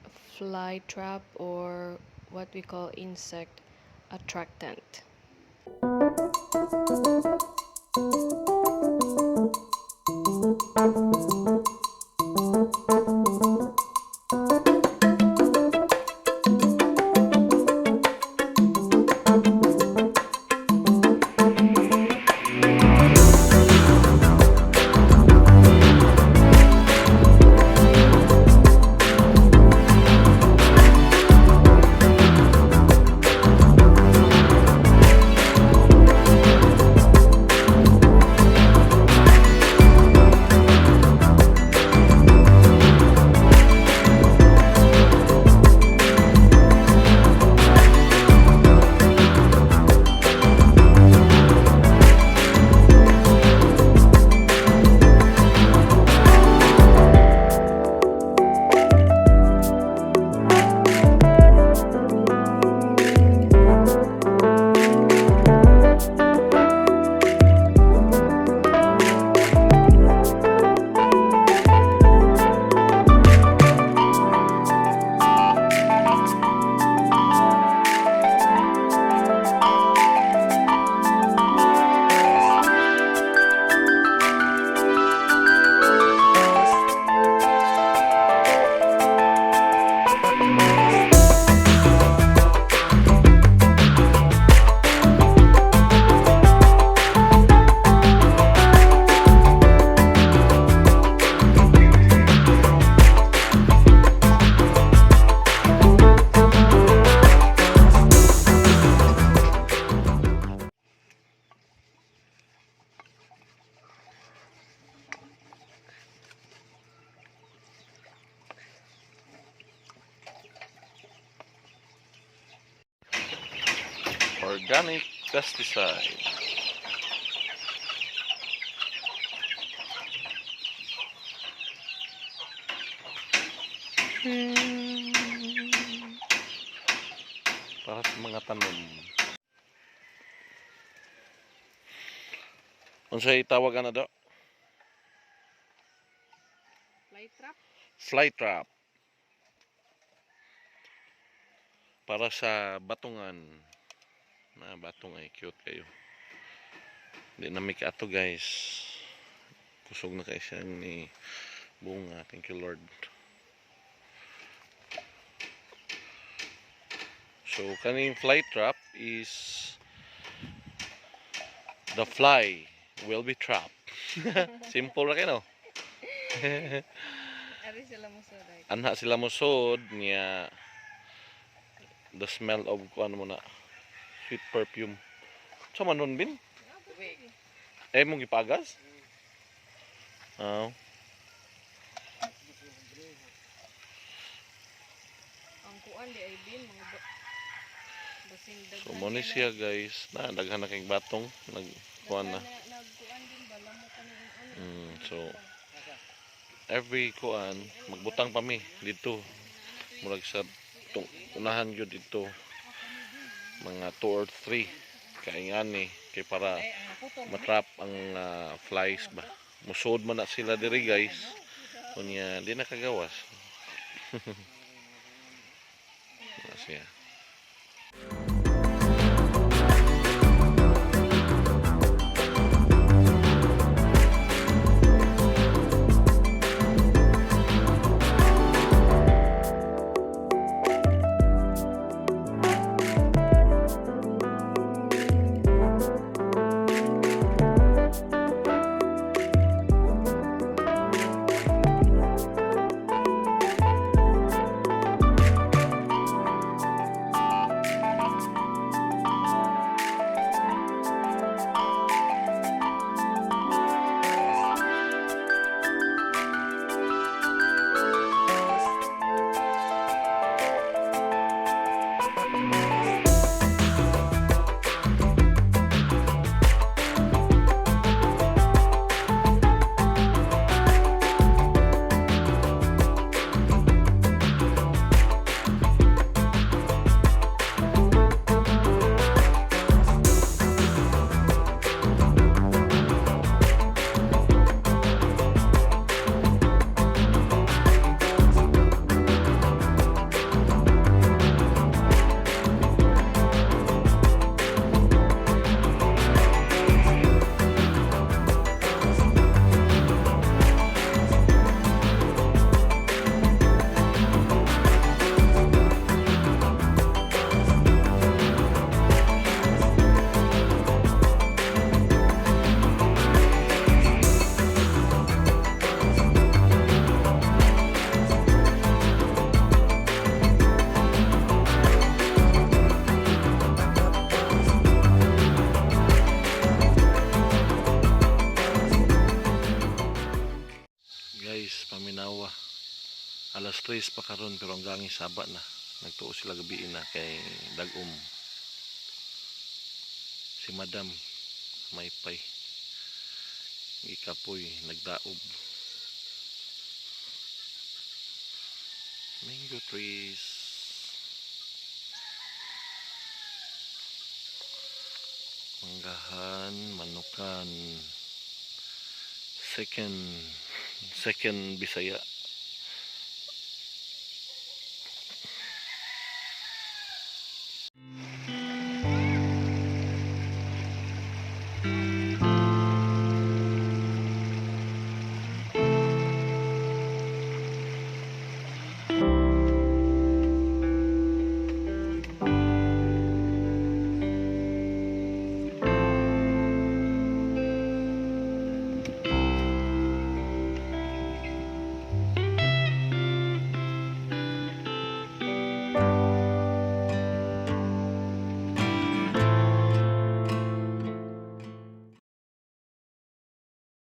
fly trap, or what we call insect attractant. Organic pesticide. Para sa mga tanom. Unsay tawag na do? Fly trap? Fly trap. Para sa batungan. Na batong ay cute kayo. Hindi na may ato guys. Kusog na kayo siya ni bunga. Thank you Lord. So kaning fly trap is the fly will be trapped. Simple ra kayo no? Ari sila mo sa right. Anha sila musod niya the smell of kuan mo na sweet perfume. Sa manon bin? Eh mong gipagas? Oh. Ang kuan di ay bin mga basing daghan. So mo ni siya guys, na daghan na kay batong nagkuan na. Nagkuan din bala mo kani So every kuan magbutang pa mi dito. Murag sa unahan gyud dito mga 2 or 3 kay ngani kay para matrap ang flies ba. Musod man na sila diri guys. Kunya di na kagawas. Siya. karon pero ang gangis saba na. Nagtuo sila gabi na kay dagom. Si Madam may pay. Ikapoy nagdaob. Mango trees. Manggahan, manukan. Second Bisaya.